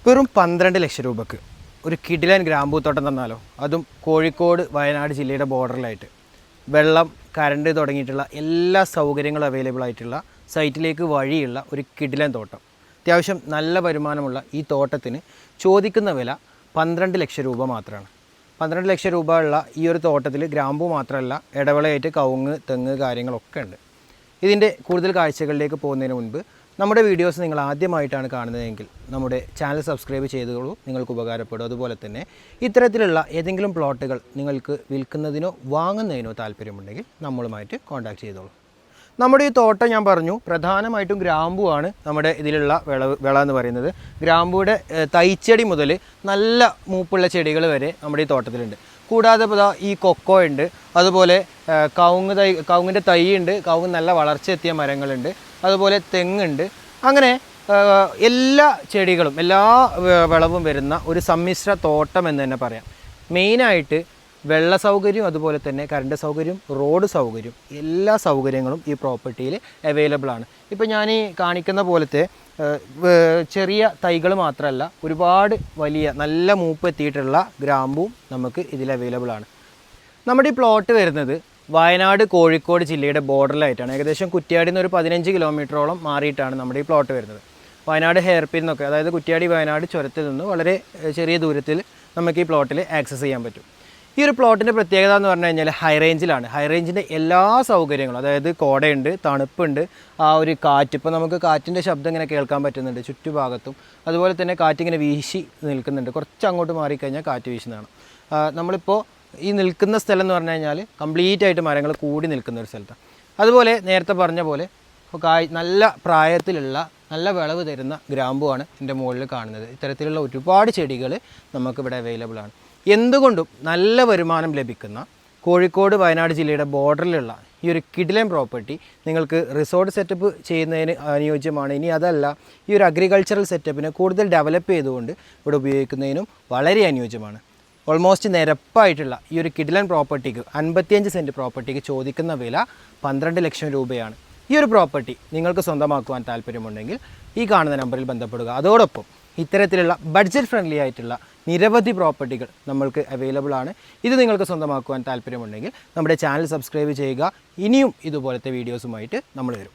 വെറും 12 ലക്ഷം രൂപയ്ക്ക് ഒരു കിടിലൻ ഗ്രാമ്പൂത്തോട്ടം തന്നാലോ? അതും കോഴിക്കോട് വയനാട് ജില്ലയുടെ ബോർഡറിലായിട്ട് വെള്ളം, കറണ്ട് തുടങ്ങിയിട്ടുള്ള എല്ലാ സൗകര്യങ്ങളും അവൈലബിൾ ആയിട്ടുള്ള സൈറ്റിലേക്ക് വഴിയുള്ള ഒരു കിടിലൻ തോട്ടം. അത്യാവശ്യം നല്ല വരുമാനമുള്ള ഈ തോട്ടത്തിന് ചോദിക്കുന്ന വില 12 ലക്ഷം രൂപ മാത്രമാണ്. 12 ലക്ഷം രൂപ ഉള്ള ഈ ഒരു തോട്ടത്തിൽ ഗ്രാമ്പൂ മാത്രമല്ല, ഇടവിളയായിട്ട് കവുങ്ങ്, തെങ്ങ് കാര്യങ്ങളൊക്കെ ഉണ്ട്. ഇതിൻ്റെ കൂടുതൽ കാഴ്ചകളിലേക്ക് പോകുന്നതിന് മുൻപ് നമ്മുടെ വീഡിയോസ് നിങ്ങൾ ആദ്യമായിട്ടാണ് കാണുന്നതെങ്കിൽ നമ്മുടെ ചാനൽ സബ്സ്ക്രൈബ് ചെയ്തോളൂ, നിങ്ങൾക്ക് ഉപകാരപ്പെടും. അതുപോലെ തന്നെ ഇത്തരത്തിലുള്ള ഏതെങ്കിലും പ്ലോട്ടുകൾ നിങ്ങൾക്ക് വിൽക്കുന്നതിനോ വാങ്ങുന്നതിനോ താല്പര്യമുണ്ടെങ്കിൽ നമ്മളുമായിട്ട് കോൺടാക്ട് ചെയ്തോളൂ. നമ്മുടെ ഈ തോട്ടം ഞാൻ പറഞ്ഞു പ്രധാനമായിട്ടും ഗ്രാമ്പുവാണ് നമ്മുടെ ഇതിലുള്ള വിള എന്ന് പറയുന്നത്. ഗ്രാമ്പൂയുടെ തൈച്ചെടി മുതൽ നല്ല മൂപ്പുള്ള ചെടികൾ വരെ നമ്മുടെ ഈ തോട്ടത്തിലുണ്ട്. കൂടാതെ ഈ കൊക്കോ ഉണ്ട്, അതുപോലെ കവുങ്ങിൻ്റെ തൈ ഉണ്ട്, കവുങ്ങ് നല്ല വളർച്ചയെത്തിയ മരങ്ങളുണ്ട്, അതുപോലെ തെങ്ങുണ്ട്. അങ്ങനെ എല്ലാ ചെടികളും എല്ലാ വിളവും വരുന്ന ഒരു സമ്മിശ്ര തോട്ടം എന്ന് തന്നെ പറയാം. മെയിനായിട്ട് വെള്ള സൗകര്യം, അതുപോലെ തന്നെ കറണ്ട് സൗകര്യം, റോഡ് സൗകര്യം, എല്ലാ സൗകര്യങ്ങളും ഈ പ്രോപ്പർട്ടിയിൽ അവൈലബിൾ ആണ്. ഇപ്പോൾ ഞാൻ ഈ കാണിക്കുന്ന പോലത്തെ ചെറിയ തൈകൾ മാത്രമല്ല, ഒരുപാട് വലിയ നല്ല മൂപ്പ് എത്തിയിട്ടുള്ള ഗ്രാമ്പും നമുക്ക് ഇതിൽ അവൈലബിൾ ആണ്. നമ്മുടെ ഈ പ്ലോട്ട് വരുന്നത് വയനാട് കോഴിക്കോട് ജില്ലയുടെ ബോർഡറിലായിട്ടാണ്. ഏകദേശം കുറ്റ്യാടിയിൽ നിന്ന് ഒരു 15 കിലോമീറ്ററോളം മാറിയിട്ടാണ് നമ്മുടെ ഈ പ്ലോട്ട് വരുന്നത്. വയനാട് ഹെയർപിൻ എന്നൊക്കെ, അതായത് കുറ്റ്യാടി വയനാട് ചുരത്തിൽ നിന്ന് വളരെ ചെറിയ ദൂരത്തിൽ നമുക്ക് ഈ പ്ലോട്ടിൽ ആക്സസ് ചെയ്യാൻ പറ്റും. ഈ ഒരു പ്ലോട്ടിൻ്റെ പ്രത്യേകത എന്ന് പറഞ്ഞു കഴിഞ്ഞാൽ ഹൈ റേഞ്ചിലാണ്. ഹൈ റേഞ്ചിൻ്റെ എല്ലാ സൗകര്യങ്ങളും, അതായത് കോടയുണ്ട്, തണുപ്പുണ്ട്, ആ ഒരു കാറ്റ്, ഇപ്പോൾ നമുക്ക് കാറ്റിൻ്റെ ശബ്ദം ഇങ്ങനെ കേൾക്കാൻ പറ്റുന്നുണ്ട് ചുറ്റുഭാഗത്തും. അതുപോലെ തന്നെ കാറ്റിങ്ങനെ വീശി നിൽക്കുന്നുണ്ട്. കുറച്ച് അങ്ങോട്ട് മാറിക്കഴിഞ്ഞാൽ കാറ്റ് വീശുന്നതാണ്. നമ്മളിപ്പോൾ ഈ നിൽക്കുന്ന സ്ഥലം എന്ന് പറഞ്ഞു കഴിഞ്ഞാൽ കംപ്ലീറ്റ് ആയിട്ട് മരങ്ങൾ കൂടി നിൽക്കുന്ന ഒരു സ്ഥലത്താണ്. അതുപോലെ നേരത്തെ പറഞ്ഞ പോലെ നല്ല പ്രായത്തിലുള്ള നല്ല വിളവ് തരുന്ന ഗ്രാമ്പുവാണ് എൻ്റെ മുകളിൽ കാണുന്നത്. ഇത്തരത്തിലുള്ള ഒരുപാട് ചെടികൾ നമുക്കിവിടെ അവൈലബിൾ ആണ്. എന്തുകൊണ്ടും നല്ല വരുമാനം ലഭിക്കുന്ന കോഴിക്കോട് വയനാട് ജില്ലയുടെ ബോർഡറിലുള്ള ഈ ഒരു കിടിലൻ പ്രോപ്പർട്ടി നിങ്ങൾക്ക് റിസോർട്ട് സെറ്റപ്പ് ചെയ്യുന്നതിന് അനുയോജ്യമാണ്. ഇനി അതല്ല, ഈ ഒരു അഗ്രികൾച്ചറൽ സെറ്റപ്പിനെ കൂടുതൽ ഡെവലപ്പ് ചെയ്തുകൊണ്ട് ഇവിടെ ഉപയോഗിക്കുന്നതിനും വളരെ അനുയോജ്യമാണ്. ഓൾമോസ്റ്റ് നിരപ്പായിട്ടുള്ള ഈ ഒരു കിടിലൻ പ്രോപ്പർട്ടിക്ക് 55 സെൻറ്റ് പ്രോപ്പർട്ടിക്ക് ചോദിക്കുന്ന വില 12 ലക്ഷം രൂപയാണ്. ഈ ഒരു പ്രോപ്പർട്ടി നിങ്ങൾക്ക് സ്വന്തമാക്കുവാൻ താല്പര്യമുണ്ടെങ്കിൽ ഈ കാണുന്ന നമ്പറിൽ ബന്ധപ്പെടുക. അതോടൊപ്പം ഇത്തരത്തിലുള്ള ബഡ്ജറ്റ് ഫ്രണ്ട്ലി ആയിട്ടുള്ള നിരവധി പ്രോപ്പർട്ടികൾ നമ്മൾക്ക് അവൈലബിൾ ആണ്. ഇത് നിങ്ങൾക്ക് സ്വന്തമാക്കുവാൻ താല്പര്യമുണ്ടെങ്കിൽ നമ്മുടെ ചാനൽ സബ്സ്ക്രൈബ് ചെയ്യുക. ഇനിയും ഇതുപോലത്തെ വീഡിയോസുമായിട്ട് നമ്മൾ വരും.